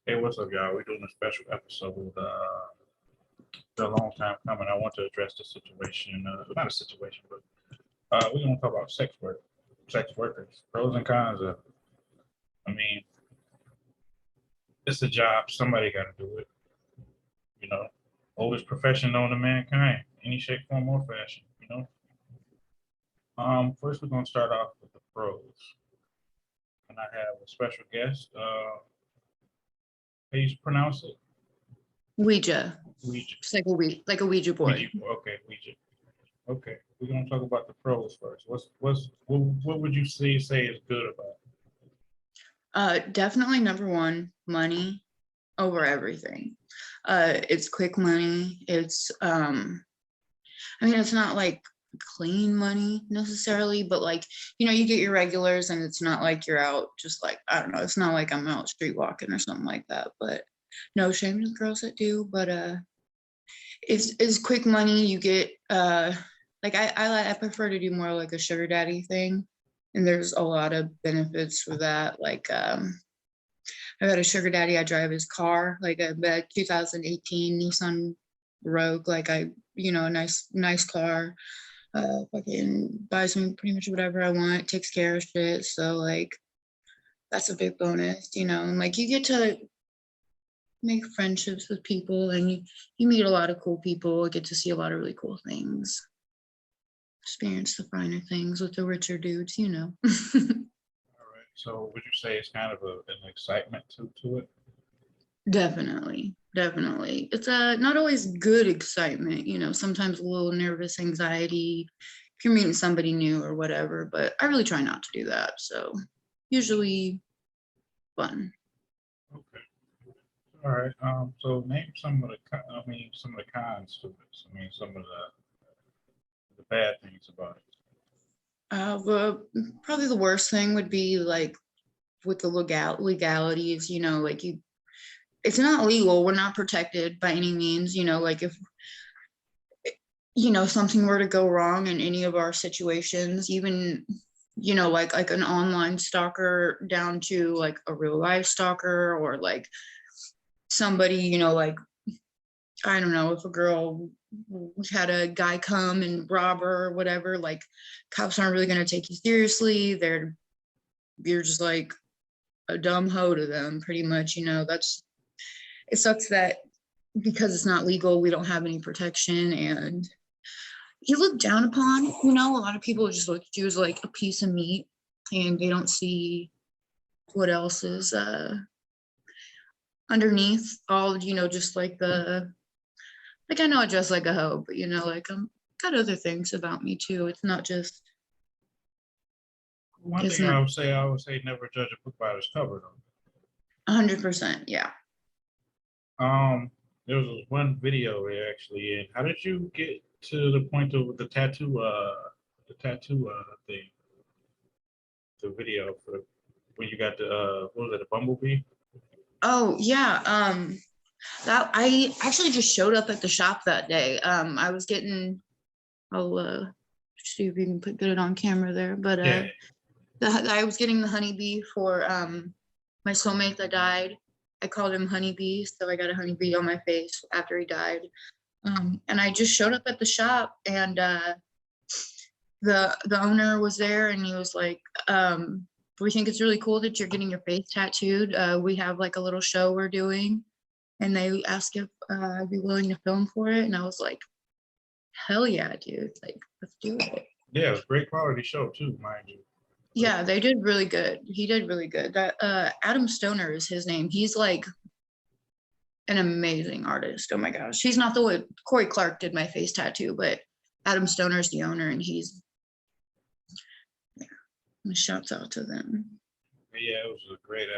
Hey, what's up, y'all? We're doing a special episode. It's a long time coming. I want to address the situation. Not a situation, but we're going to talk about sex workers, pros and cons of. I mean, it's a job. Somebody got to do it. You know, oldest profession known to mankind, any shape, form, or fashion. First we're going to start off with the pros, and I have a special guest. How you pronounce it? Ouija. Ouija. It's like a Ouija board. Okay, Ouija. Okay, we're gonna talk about the pros first. What would you say is good about it? Definitely number one, money over everything. It's quick money. It's it's not like clean money necessarily, but like, you get your regulars and it's not like you're out just like, I don't know, it's not like I'm out street walking or something like that, but no shame to the girls that do, but it's quick money. You get like I prefer to do more like a sugar daddy thing, and there's a lot of benefits for that. Like I got a sugar daddy. I drive his car, like a 2018 Nissan Rogue. Like a nice car. Fucking buys me pretty much whatever I want. Takes care of shit. So like that's a big bonus, and like you get to make friendships with people, and you meet a lot of cool people, get to see a lot of really cool things, experience the finer things with the richer dudes. All right. So would you say it's kind of an excitement to it? Definitely. It's not always good excitement, sometimes a little nervous anxiety if you're meeting somebody new or whatever, but I really try not to do that. So usually fun. Okay. All right. So name some of some of the cons to this. Some of the bad things about it. Well, probably the worst thing would be like with the legalities, like it's not legal. We're not protected by any means, like if something were to go wrong in any of our situations, even like an online stalker down to like a real life stalker, or like somebody, like I don't know, if a girl had a guy come and rob her or whatever, like cops aren't really going to take you seriously. You're just like a dumb hoe to them, pretty much. It sucks that because it's not legal, we don't have any protection, and you look down upon. A lot of people just look at you as like a piece of meat, and they don't see what else is underneath all, just like like I know I dress like a hoe, but like I'm got other things about me too. It's not just. One thing I would say never judge a book by its cover though. 100%, yeah. There was one video here actually, and how did you get to the point of the tattoo thing? The video for when you got the what was it, a bumblebee? Oh yeah, that I actually just showed up at the shop that day. I was getting, I'll see if you can get it on camera there, but Yeah. I was getting the honeybee for my soulmate that died. I called him Honeybee, so I got a honeybee on my face after he died. And I just showed up at the shop, and the owner was there, and he was like, we think it's really cool that you're getting your face tattooed. We have like a little show we're doing, and they asked if I'd be willing to film for it, and I was like, hell yeah, dude, like let's do it. Yeah, it was a great quality show too, mind you. Yeah, they did really good. He did really good. That Adam Stoner is his name. He's like an amazing artist. Oh my gosh. He's not the one. Corey Clark did my face tattoo, but Adam Stoner is the owner, and he's, shouts out to them. Yeah, it was a great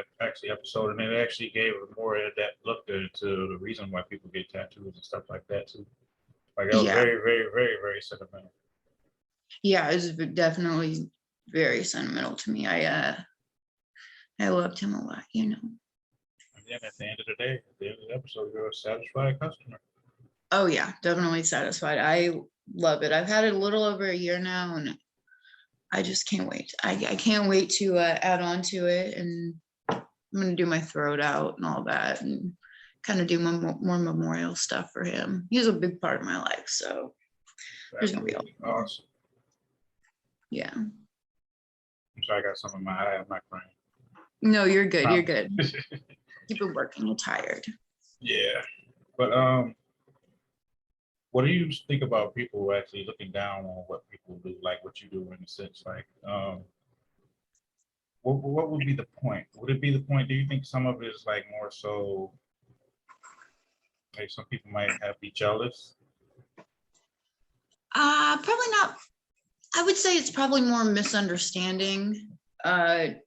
episode, and it actually gave a more in-depth look into the reason why people get tattoos and stuff like that too. Like it was very, very, very, very sentimental. Yeah, it's definitely very sentimental to me. I loved him a lot, And then at the end of the day, at the end of the episode, you're a satisfied customer. Oh yeah, definitely satisfied. I love it. I've had it a little over a year now, and I just can't wait. I can't wait to add on to it and I'm gonna do my throat out and all that, and kind of do more memorial stuff for him. He's a big part of my life, so there's gonna be all. Absolutely awesome. Yeah. I'm sorry, I got something in my eye. I'm not crying. No, you're good. You're Promise. good. Keep it working. You're tired. Yeah, but what do you think about people actually looking down on what people do, like what you do in a sense? Like, what would be the point? Would it be the point? Do you think some of it is like more so, like some people might have be jealous? Probably not. I would say it's probably more misunderstanding than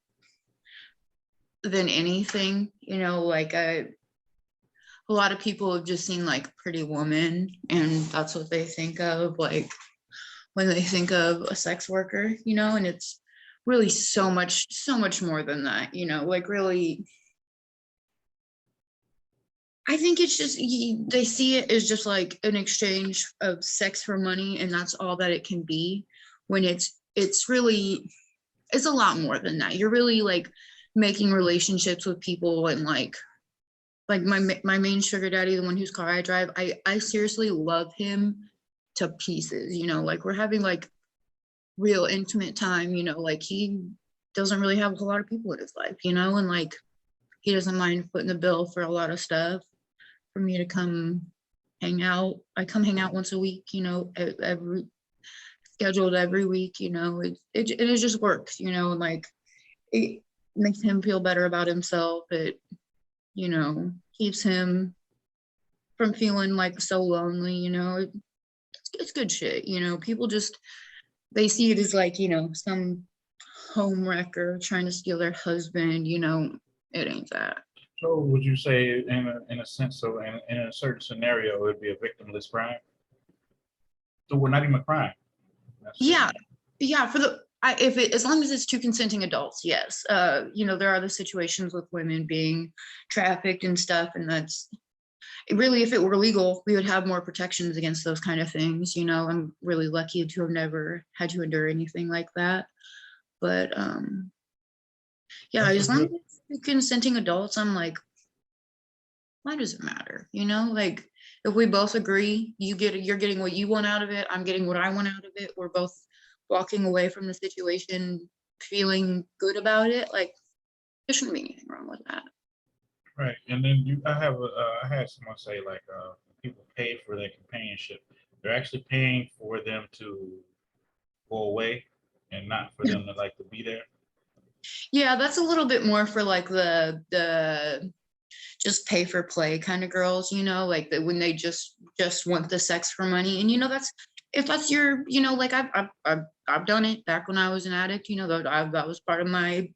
anything. You know, like a lot of people have just seen like Pretty Woman, and that's what they think of, like when they think of a sex worker, you know, and it's really so much more than that, you know, like really. I think it's just they see it as just like an exchange of sex for money, and that's all that it can be. When it's really it's a lot more than that. You're really like making relationships with people, and like my main sugar daddy, the one whose car I drive, I seriously love him to pieces. You know, like we're having like real intimate time. You know, like he doesn't really have a lot of people in his life. You know, and like he doesn't mind footing the bill for a lot of stuff for me to come hang out. I come hang out once a week, you know, every scheduled every week, you know, it just works, you know, and like it makes him feel better about himself. It, you know, keeps him from feeling like so lonely, you know, it's good shit, you know, people just, they see it as like, you know, some home wrecker trying to steal their husband, you know, it ain't that. So would you say in a sense, so in a certain scenario, it would be a victimless crime? So we're not even a crime. Yeah, yeah, for the if it as long as it's two consenting adults, yes. You know, there are the situations with women being trafficked and stuff, and that's really, if it were legal, we would have more protections against those kind of things. You know, I'm really lucky to have never had to endure anything like that. But yeah, That's a as long as good. it's two consenting adults, I'm like, why does it matter? You know, like if we both agree, you're getting what you want out of it, I'm getting what I want out of it. We're both walking away from the situation feeling good about it. Like there shouldn't be anything wrong with that. Right, and then I had someone say like people pay for their companionship. They're actually paying for them to go away, and not for them to like to be there. Yeah, that's a little bit more for like the just pay for play kind of girls, you know, like when they just want the sex for money. And you know, that's if that's your, you know, like I've done it back when I was an addict, you know, that was part of my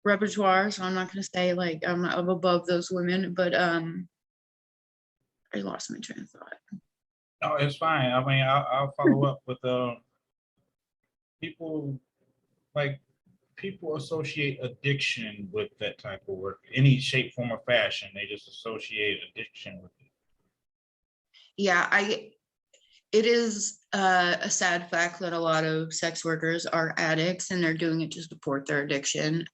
repertoire. So I'm not gonna say like I'm above those women, but I lost my train of thought. No, it's fine. I mean, I'll follow up with people like people associate addiction with that type of work, any shape, form, or fashion. They just associate addiction with it. Yeah, it is a sad fact that a lot of sex workers are addicts and they're doing it to support their addiction.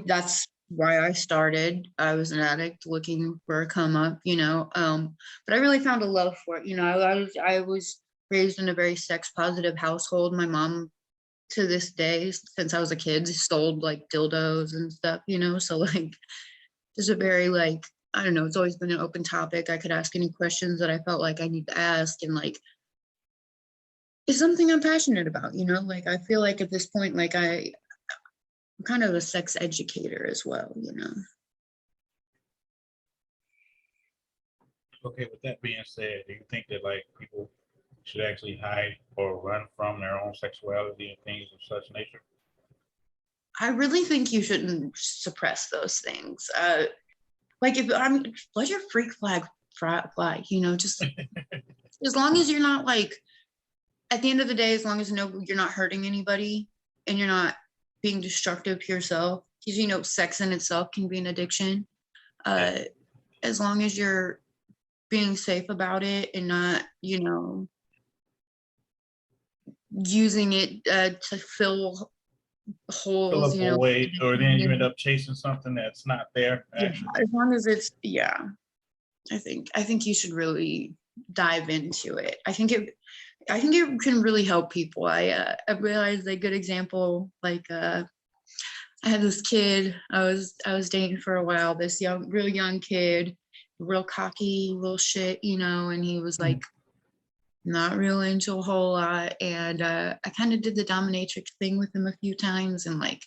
That's why I started. I was an addict looking for a come up, you know. But I really found a love for it. You know, I was raised in a very sex positive household. My mom, to this day, since I was a kid, stole like dildos and stuff, you know. So like just a very like, I don't know, it's always been an open topic. I could ask any questions that I felt like I need to ask, and like it's something I'm passionate about, you know. Like I feel like at this point, like I'm kind of a sex educator as well, you know. Okay, with that being said, do you think that like people should actually hide or run from their own sexuality and things of such nature? I really think you shouldn't suppress those things. Like if I'm let your freak flag, you know, just as long as you're not like at the end of the day, as long as you're not hurting anybody and you're not being destructive to yourself, because you know, sex in itself can be an addiction. Yeah. Uh, as long as you're being safe about it and not, you know, using it to fill fill a holes, void, or then you end up chasing something that's not there yeah, actually. as long as it's, yeah, I think you should really dive into it. I think it can really help people. I realized a good example, like I had this kid I was dating for a while, this real young kid, real cocky little shit, and he was like not real into a whole lot. And I kind of did the dominatrix thing with him a few times, and like,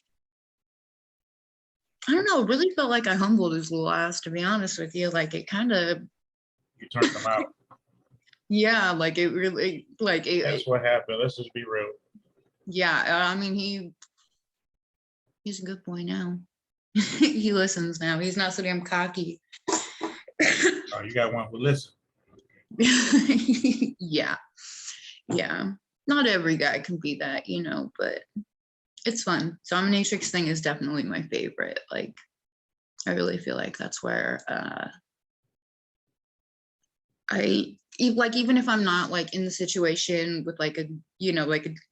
I don't know, really felt like I humbled his little ass, to be honest with you. Like it kind of, You turned them out. yeah, like it really, like That's what happened. Let's just be real. yeah. I mean, he's a good boy now. He listens now. He's not so damn cocky. Oh, you got one who listen. Yeah, yeah. Not every guy can be that, but it's fun. Dominatrix thing is definitely my favorite. Like, I really feel like that's where like, even if I'm not like in the situation with like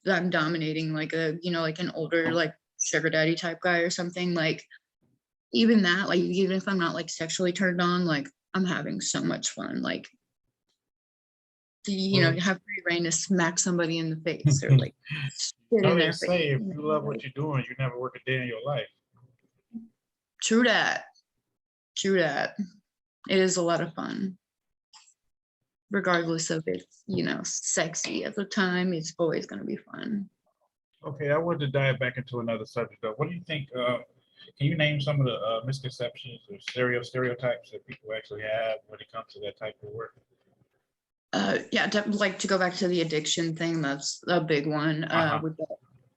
I'm dominating like like an older like sugar daddy type guy or something, like even that, like even if I'm not like sexually turned on, like I'm having so much fun. Like, Well, you have free reign to smack somebody in the face or like spit in they their face. say if you love what you're doing, you never work a day in your life. True that. True that. It is a lot of fun. Regardless of it's, sexy at the time, it's always going to be fun. Okay, I wanted to dive back into another subject though. What do you think? Can you name some of the misconceptions or stereotypes that people actually have when it comes to that type of work? Yeah, like to go back to the addiction thing, that's a big one. With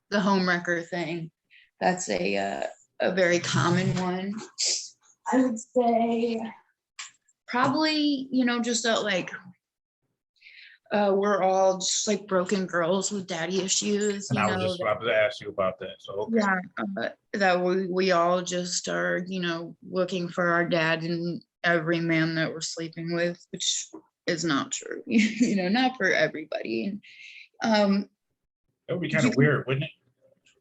the home wrecker thing, that's a very common one. I would say probably, just that like we're all just like broken girls with daddy issues, And I was just about to ask you about that. So okay. yeah, that we all just are, looking for our dad in every man that we're sleeping with, which is not true. Not for everybody. That would be kind of weird, wouldn't it?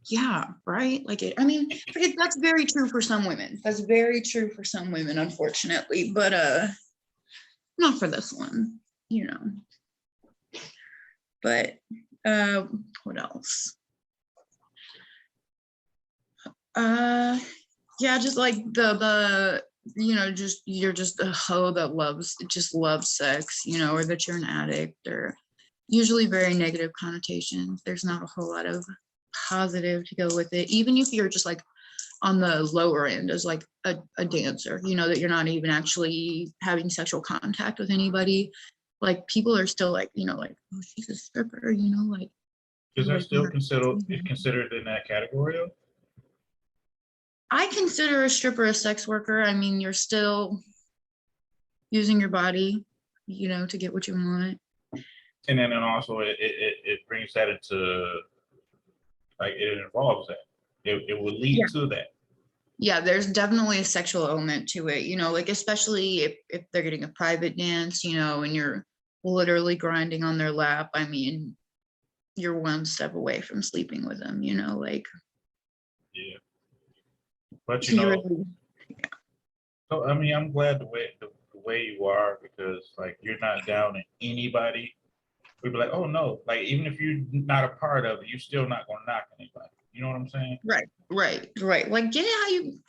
Yeah, right. Like I mean, that's very true for some women. That's very true for some women, unfortunately, but not for this one. But what else? Yeah, just like the just you're just a hoe that loves sex, or that you're an addict, or usually very negative connotations. There's not a whole lot of positive to go with it, even if you're just like on the lower end as like a dancer, that you're not even actually having sexual contact with anybody. Like people are still like, like, oh, she's a stripper, like. Is that Like, still considered in that category though? I consider a stripper a sex worker. I mean, you're still using your body, to get what you want. And then also it brings that into like it involves that. It will lead to that. Yeah, there's definitely a sexual element to it, like especially if they're getting a private dance, and you're literally grinding on their lap. I mean, you're one step away from sleeping with them, like. Yeah. But Really, so I mean, I'm glad the way you are, because like you're not down in anybody. We'd be like, oh no, like even if you're not a part of it, you're still not gonna knock anybody. You know what I'm saying? right. Like get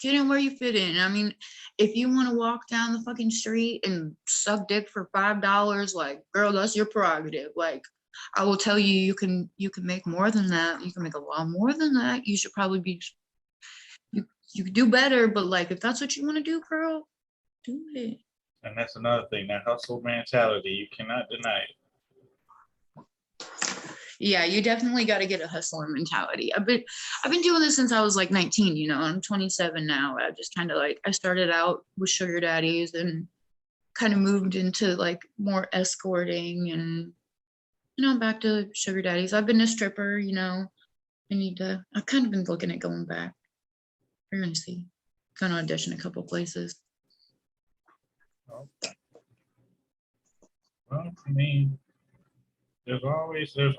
in where you fit in. I mean, if you want to walk down the fucking street and suck dick for $5, like, girl, that's your prerogative. Like, I will tell you, you can make more than that. You can make a lot more than that. You should probably be you could do better, but like if that's what you want to do, girl, do it. And that's another thing, that hustle mentality, you cannot deny it. Yeah, you definitely got to get a hustler mentality. I've been doing this since I was like 19, I'm 27 now. I just kind of like, I started out with sugar daddies and kind of moved into like more escorting, and I'm back to sugar daddies. I've been a stripper, I've kind of been looking at going back. We're gonna see. Gonna audition a couple places. Okay. Well, I mean, there's always a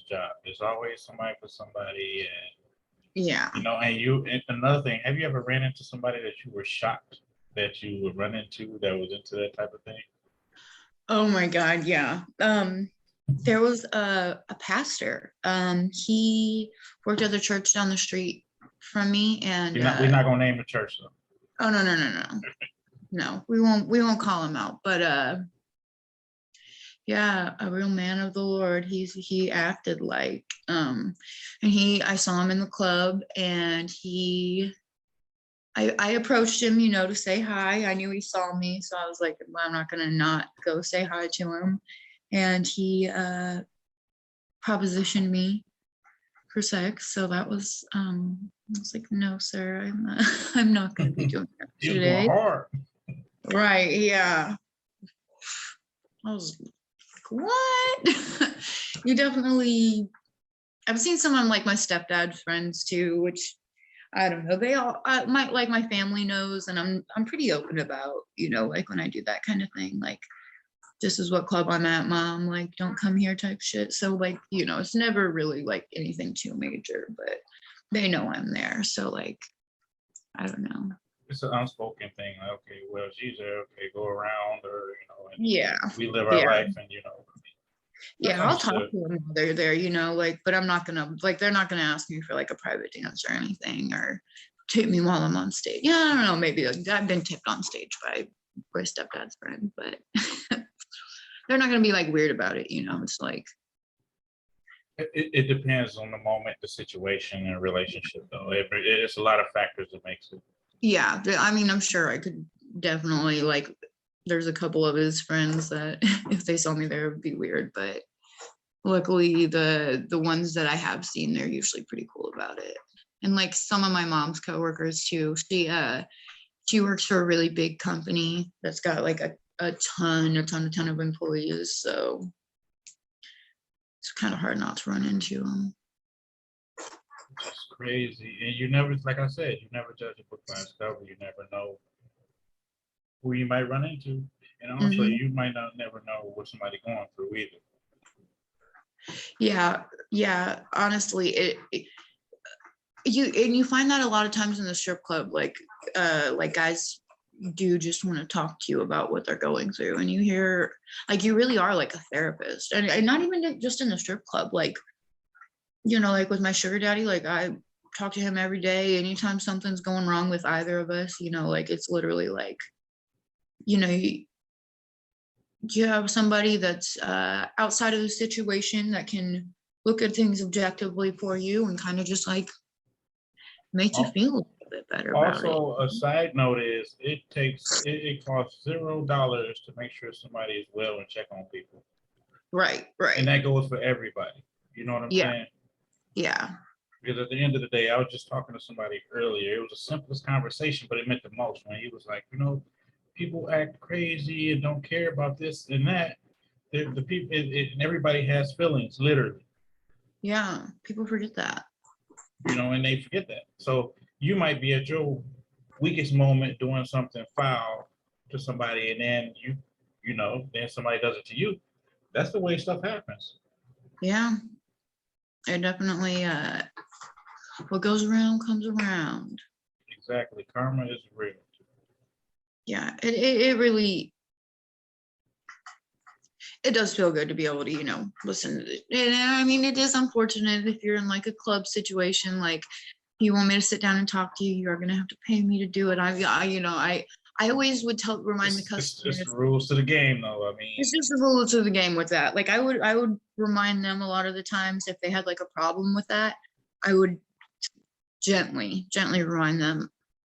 job. There's always somebody for somebody, and Yeah. And another thing, have you ever ran into somebody that you were shocked that you would run into that was into that type of thing? Oh my God, yeah. There was a pastor. He worked at the church down the street from me, and We're not gonna name the church though. oh no, no, no, no. No, we won't call him out. But yeah, a real man of the Lord. He acted like and I saw him in the club, and I approached him, to say hi. I knew he saw me, so I was like, well, I'm not gonna not go say hi to him. And he propositioned me for sex. So that was I was like, no, sir, I'm not gonna be doing that He was going today. hard. Right, yeah. I was like, what? You definitely, I've seen some of like my stepdad's friends too, which I don't know. They all my family knows, and I'm pretty open about, like when I do that kind of thing, like this is what club I'm at, mom, like don't come here type shit. So like, it's never really like anything too major, but they know I'm there. So like, I don't know. It's an unspoken thing. Like, okay, well, she's there. Okay, go around, or and Yeah. we live our Yeah. life, and that's Yeah, I'll talk understood. to them while they're there, like, but I'm not gonna, like, they're not gonna ask me for like a private dance or anything, or tip me while I'm on stage. Yeah, I don't know, maybe like, I've been tipped on stage by my stepdad's friend, but they're not gonna be like weird about it, it's like, It depends on the moment, the situation, and relationship, though. It's a lot of factors that makes it. yeah, I mean, I'm sure I could definitely, like, there's a couple of his friends that if they saw me there, it would be weird, but luckily the ones that I have seen, they're usually pretty cool about it. And like some of my mom's coworkers too, she works for a really big company that's got like a ton of employees, so it's kind of hard not to run into them. It's crazy, and you never, like I said, you never judge a book by its cover. You never know who you might run into, and also Mhm. you might not never know what somebody going through either. Yeah, honestly, you find that a lot of times in the strip club, like guys do just want to talk to you about what they're going through, and you hear, like, you really are like a therapist, and not even just in the strip club, like, like with my sugar daddy, like I talk to him every day. Anytime something's going wrong with either of us, like it's literally like, you have somebody that's outside of the situation that can look at things objectively for you and kind of just like make you feel a little bit better about it. Also, a side note is it costs $0 to make sure somebody is well and check on people, Right, and right. that goes for everybody. You know what I'm Yeah, saying? yeah, Because at the end of the day, I was just talking to somebody earlier. It was the simplest conversation, but it meant the most when he was like, people act crazy and don't care about this and that. The people and everybody has feelings, literally, yeah. People forget that. and they forget that. So you might be at your weakest moment doing something foul to somebody, and then then somebody does it to you. That's the way stuff happens. Yeah, it definitely, what goes around comes around. Exactly. Karma is real. Yeah, it really, it does feel good to be able to, listen to it. And I mean, it is unfortunate if you're in like a club situation, like you want me to sit down and talk to you, you're gonna have to pay me to do it. I always would remind the It's the customers, rules to the game, though. I mean, it's just the rules of the game with that. Like I would remind them a lot of the times if they had like a problem with that, I would gently remind them,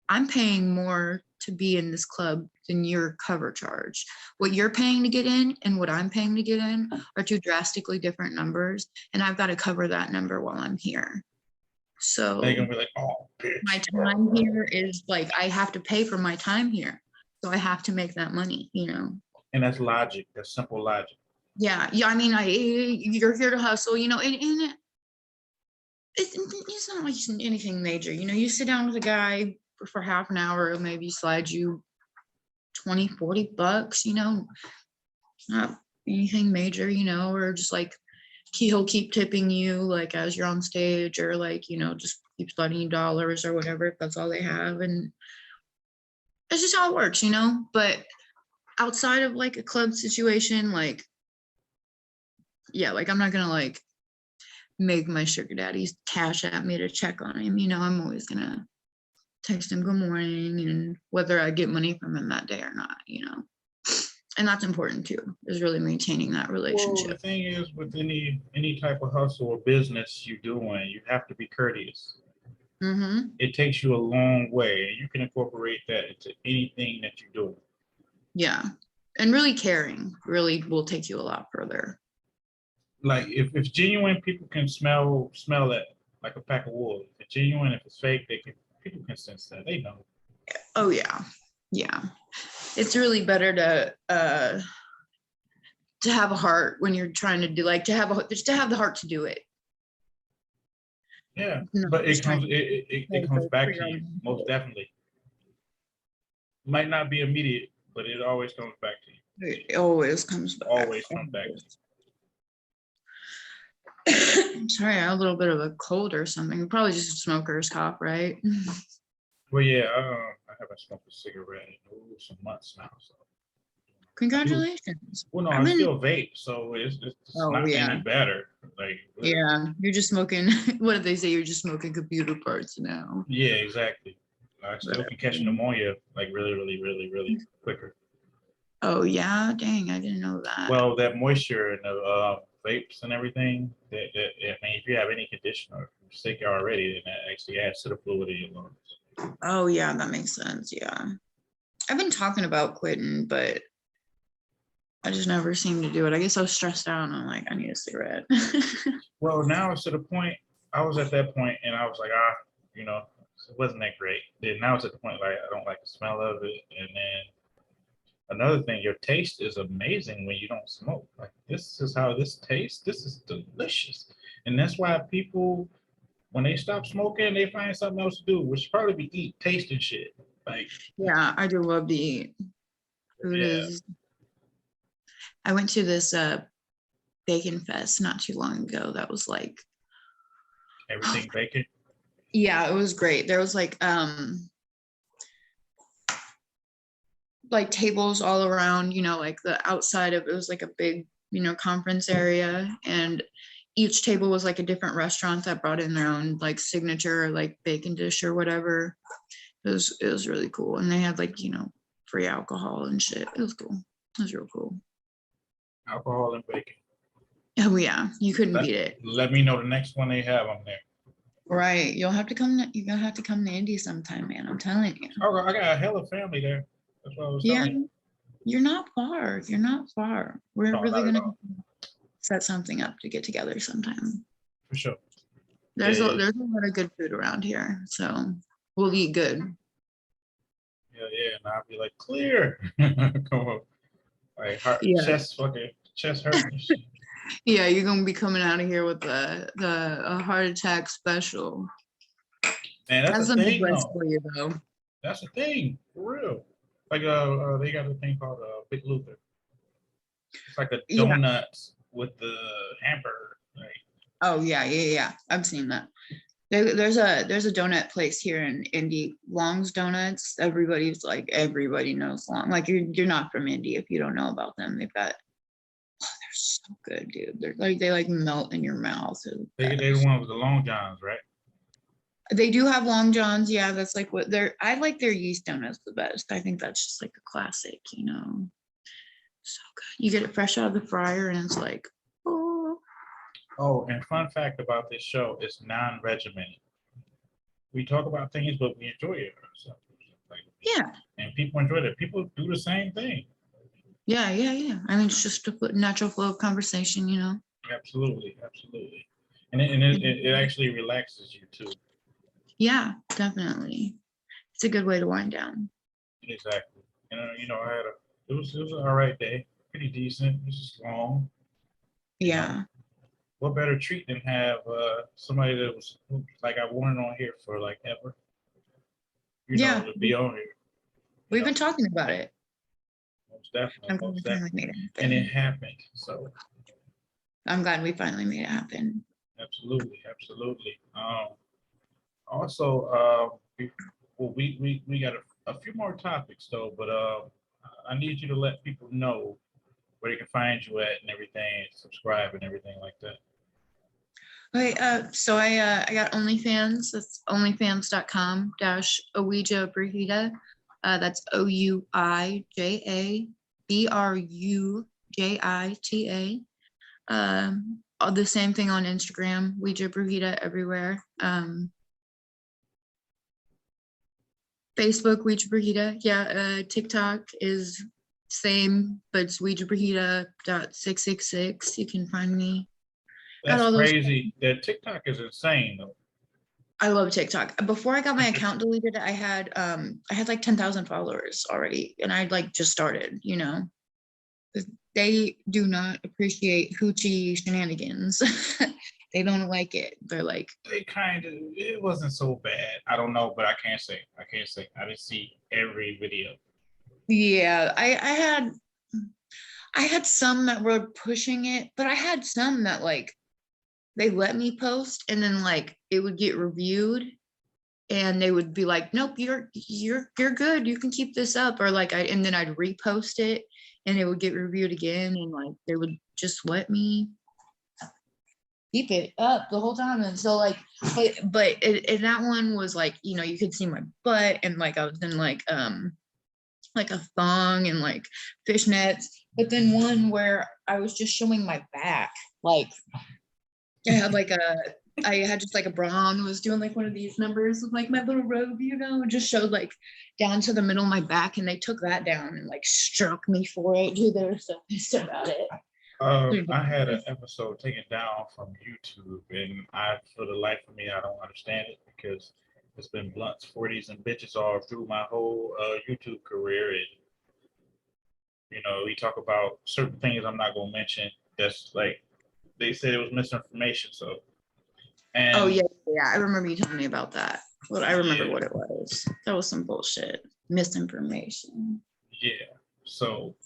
I'm paying more to be in this club than your cover charge. What you're paying to get in and what I'm paying to get in are two drastically different numbers, and I've got to cover that number while I'm here. So they're gonna be like, "Oh, my bitch," time here is like, I have to pay for my time here. So I have to make that money. and that's logic. That's simple logic. Yeah. Yeah. I mean, you're here to hustle, and it's not like anything major. You sit down with a guy for half an hour, maybe slide you 20-40 bucks, not anything major, or just like he'll keep tipping you like as you're on stage, or like, just keeps letting you dollars or whatever if that's all they have. And it's just how it works, you know? But outside of like a club situation, like, yeah, like I'm not gonna like make my sugar daddies cash at me to check on him. You know, I'm always gonna text him good morning and whether I get money from him that day or not, you know. And that's important too, is really maintaining that Well, the relationship. thing is, with any type of hustle or business you're doing, you have to be courteous. Mm-hmm. It takes you a long way, and you can incorporate that into anything that you do. Yeah. And really caring really will take you a lot further. Like if genuine, people can smell it like a pack of wool. If it's genuine, if it's fake, people can sense that. They know. Oh yeah. Yeah. It's really better to have a heart when you're trying to do like just to have the heart to do it. Yeah, No, but just trying to it comes back to you most definitely. Might not be immediate, but it always comes back to you. it always comes back. Always comes back to you. I'm sorry, I have a little bit of a cold or something. Probably just a smoker's cough, right? Well, yeah, I haven't smoked a cigarette in some months now. So, Congratulations. well, no, I've I been, still vape, so it's oh not yeah. any better. Like, Yeah, you're just smoking. What did they say? You're just smoking computer parts now. yeah, exactly. I still Whatever. can catch pneumonia like really quicker. Oh yeah, dang, I didn't know that. Well, that moisture and the vapes and everything, I mean, if you have any condition or if you're sick already, then that actually adds to the fluid in your lungs. Oh yeah, that makes sense. Yeah. I've been talking about quitting, but I just never seem to do it. I guess I was stressed out and I'm like, I need a cigarette. Well, now it's to the point, I was at that point and I was like, you know, it wasn't that great. Then now it's at the point like I don't like the smell of it. And then another thing, your taste is amazing when you don't smoke. Like this is how this tastes. This is delicious. And that's why people, when they stop smoking, they find something else to do, which probably be eat, taste and shit. Like, Yeah, I do love to eat. Food yeah, is. I went to this bacon fest not too long ago. That was everything bacon. yeah, it was great. There was like tables all around, you know, like the outside of it was like a big, you know, conference area, and each table was like a different restaurant that brought in their own like signature like bacon dish or whatever. It was really cool, and they had like, you know, free alcohol and shit. It was cool. It was real cool. Alcohol and bacon. Oh yeah, you couldn't beat it. Let me know the next one they have on there. Right, you'll have to come. You're gonna have to come to Indy sometime, man. I'm telling you. Oh, I got a hell of family there. That's what I was Yeah, telling you. you're not far. You're not far. We're No, really not at gonna all. set something up to get together sometime. For sure. There's Yeah, there's a lot of good food around here, so we'll eat good. yeah. And I'll be like, clear. Come on. Like Yeah, chest hurt and shit. yeah. You're gonna be coming out of here with a heart attack special. Man, that's That's the the thing Midwest though. for you, though. That's the thing, for real. Like they got a thing called Big Luther. It's like a Yeah. donut with the hamburger. Like, Oh yeah. I've seen that. There's a donut place here in Indy, Long's Donuts. Everybody knows Long. Like you're not from Indy if you don't know about them. They're so good, dude. They like melt in your mouth. they the one with the Long Johns, right? They do have Long Johns. Yeah, that's like what I like their yeast donuts the best. I think that's just like a classic, you know. So good. You get it fresh out of the fryer and it's like, oh. Oh, and fun fact about this show, it's non-regimented. We talk about things, but we enjoy it. So, like, Yeah. and people enjoy it. People do the same thing. Yeah. I mean, it's just a natural flow of conversation, you know. Absolutely. And it actually relaxes you too. Yeah, definitely. It's a good way to wind down. Exactly. I had it was an all right day, pretty decent. It was just long. Yeah. What better treat than have somebody that was like I wanted on here for like ever. Yeah. To be on here. We've been talking about it. Most definitely. I'm glad we finally made it happen. And it happened. So I'm glad we finally made it happen. absolutely. Also, we got a few more topics though, but I need you to let people know where they can find you at and everything, subscribe and everything like that. Okay, so I got OnlyFans. That's onlyfans.com dash Ouija Brujita. That's OuijaBrujita. The same thing on Instagram, Ouija Brujita everywhere. Facebook, Ouija Brujita. Yeah, TikTok is same, but it's Ouija Brujita .666. You can find me. Got That's all those. crazy. That TikTok is insane though. I love TikTok. Before I got my account deleted, I had like 10,000 followers already, and I'd like just started, you know. They do not appreciate hoochie shenanigans. They don't like it. They're like, They kind of, it wasn't so bad. I don't know, but I can't say. I can't say. I didn't see every video. yeah, I had some that were pushing it, but I had some that like they let me post and then like it would get reviewed and they would be like, nope, you're good, you can keep this up, or like and then I'd repost it and it would get reviewed again, and like they would just let me keep it up the whole time. And so like and that one was like, you know, you could see my butt and like I was in like a thong and like fishnets, but then one where I was just showing my back, like I had just like a bra on, was doing like one of these numbers with like my little robe, you know, just showed like down to the middle of my back, and they took that down and like struck me for it. Dude, they were so pissed about it. I had an episode taken down from YouTube, and for the life of me, I don't understand it because it's been blunts, 40s, and bitches all through my whole YouTube career. And, you know, we talk about certain things I'm not going to mention. That's like, they said it was misinformation. So, Oh and yeah, yeah, I remember you telling me about that. Well, I remember yeah, what it was. That was some bullshit, misinformation. yeah. So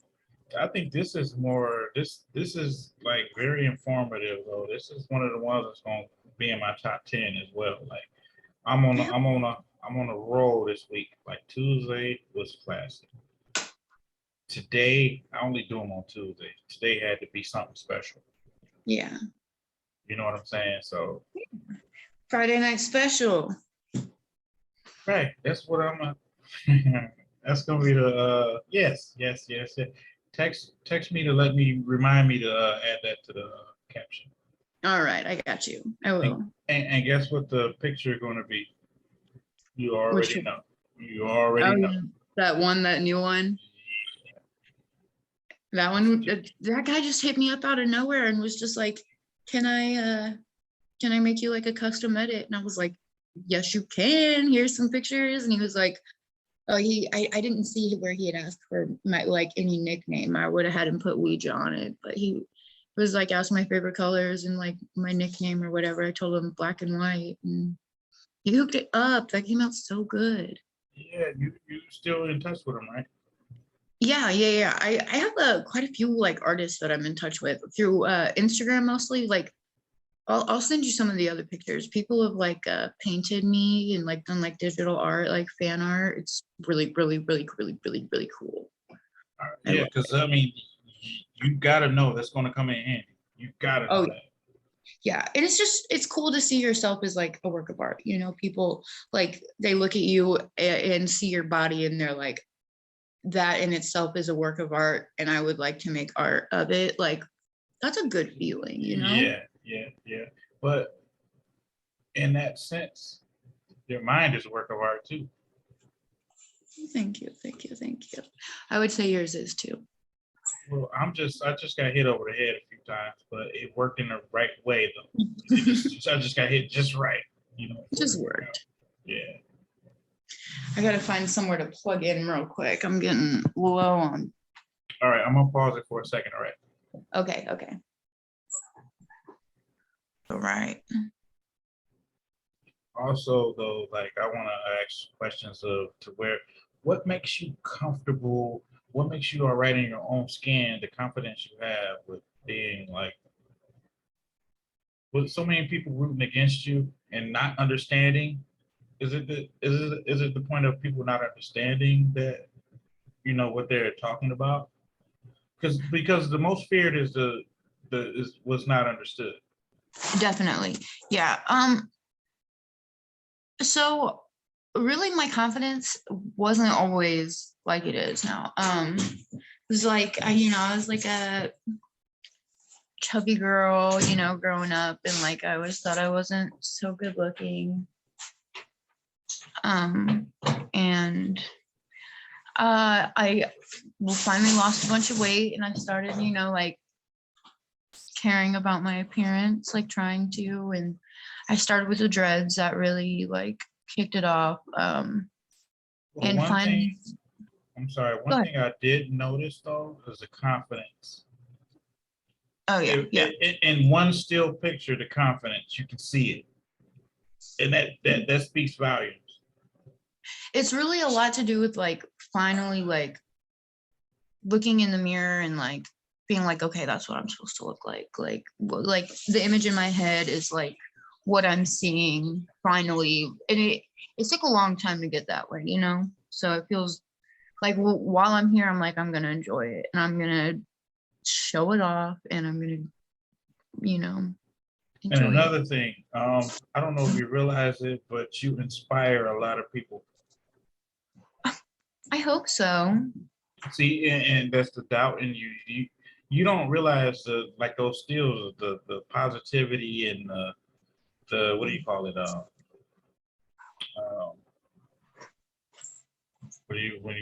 I think this is more, this is like very informative though. This is one of the ones that's going to be in my top 10 as well. Like, Yeah, I'm on a roll this week. Like Tuesday was classic. Today, I only do them on Tuesday. Today had to be something special. yeah. You know what I'm saying? So, Friday night special. right, that's what I'm. That's gonna be the yes. Text me to let me remind me to add that to the caption. All right, I got you. I And, will. and guess what the picture going to be? You Which already know. You already oh know. yeah, that new one. That one, that guy just hit me up out of nowhere and was just like, "Can I make you like a custom edit?" And I was like, "Yes, you can. Here's some pictures." And he was like, "Oh, I didn't see where he had asked for my like any nickname. I would have had him put Ouija on it, but he was like asked my favorite colors and like my nickname or whatever. I told him black and white, and he hooked it up. That came out so good." Yeah, you still in touch with him, right? Yeah. I have quite a few like artists that I'm in touch with through Instagram mostly. Like I'll send you some of the other pictures. People have like painted me and like done like digital art, like fan art. It's really cool. All right. I Yeah, love because I mean, you got to know that's going to come in handy. You got to know Oh that. yeah, and it's cool to see yourself as like a work of art. You know, people like they look at you and see your body and they're like, that in itself is a work of art, and I would like to make art of it. Like that's a good feeling, you know? Yeah. But in that sense, your mind is a work of art too. Thank you. I would say yours is too. Well, I just got hit over the head a few times, but it worked in the right way though. It I just got hit just right, you know. just worked. Yeah. I gotta find somewhere to plug in real quick. I'm getting low on. All right, I'm gonna pause it for a second. All right. Okay. All right. Also, though, like I want to ask questions of to where, what makes you comfortable? What makes you all right in your own skin? The confidence you have with being like, with so many people rooting against you and not understanding. is it the point of people not understanding that, what they're talking about? Because the most feared is is what's not understood. Definitely. Yeah. So really my confidence wasn't always like it is now. It was like I was like a chubby girl, growing up, and like I always thought I wasn't so good looking. Um and I finally lost a bunch of weight, and I started, like caring about my appearance, like trying to, and I started with the dreads that really like kicked it off. Well, And one finally, thing, I'm sorry, go one ahead. thing I did notice though is the confidence. Oh yeah, yeah. In one still picture, the confidence, you can see it. And that speaks volumes. It's really a lot to do with like finally like looking in the mirror and like being like, okay, that's what I'm supposed to look like. Like the image in my head is like what I'm seeing finally, and it took a long time to get that way, So it feels like while I'm here, I'm like I'm gonna enjoy it, and I'm gonna show it off, and I'm gonna, And enjoy it. another thing, I don't know if you realize it, but you inspire a lot of people. I hope so. See, and that's the doubt in you. You don't realize like those skills, the positivity and the what do you call it? Um, when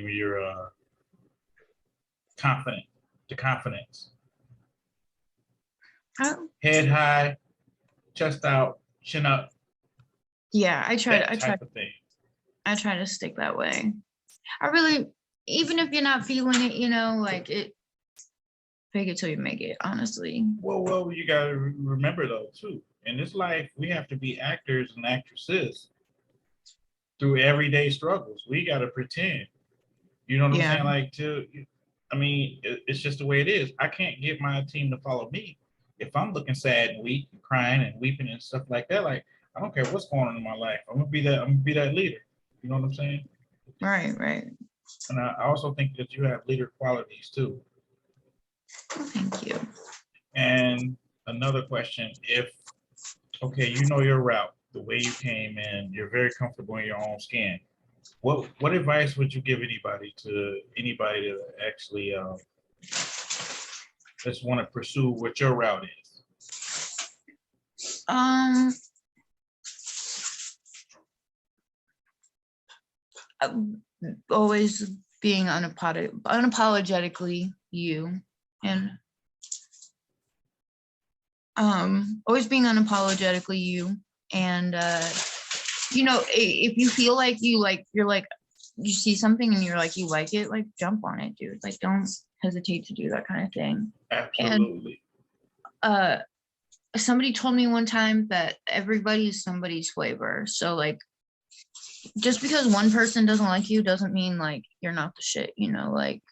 you're confident, the confidence, Oh, head high, chest out, chin up, yeah, that type of thing. I try to stick that way. I really, even if you're not feeling it, like it, fake it till you make it, honestly. Well, you gotta remember though too. In this life, we have to be actors and actresses through everyday struggles. We gotta pretend. You know what I'm Yeah, saying? I mean, it's just the way it is. I can't get my team to follow me if I'm looking sad and weak and crying and weeping and stuff like that. Like, I don't care what's going on in my life. I'm gonna be that. I'm gonna be that leader. You know what I'm saying? right. And I also think that you have leader qualities too. Well, thank you. And another question, if okay, you know your route, the way you came in, you're very comfortable in your own skin. What advice would you give anybody to actually just want to pursue what your route is? Um, always being unapologetically you, and always being unapologetically you, and if you feel like you're like you see something and you're like you like it, like jump on it, dude. Like don't hesitate to do that kind of thing. And Absolutely. somebody told me one time that everybody's somebody's flavor. So like just because one person doesn't like you doesn't mean like you're not the shit, like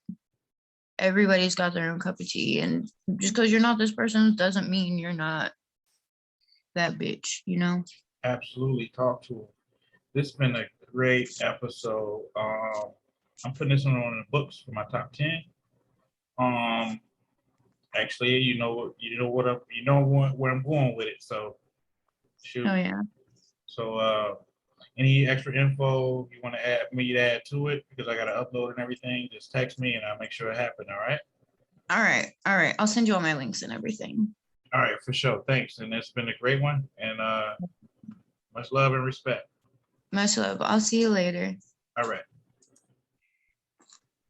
everybody's got their own cup of tea, and just because you're not this person doesn't mean you're not that bitch. Absolutely. Talk to them. This has been a great episode. I'm putting this one on the books for my top 10. Um, actually, where I'm going with it. So shoot. Oh yeah. So any extra info you want to add to it, because I got to upload and everything, just text me and I'll make sure it happens. All right. All right, I'll send you all my links and everything. All right, for sure. Thanks. And it's been a great one. And much love and respect. Much love. I'll see you later. All right.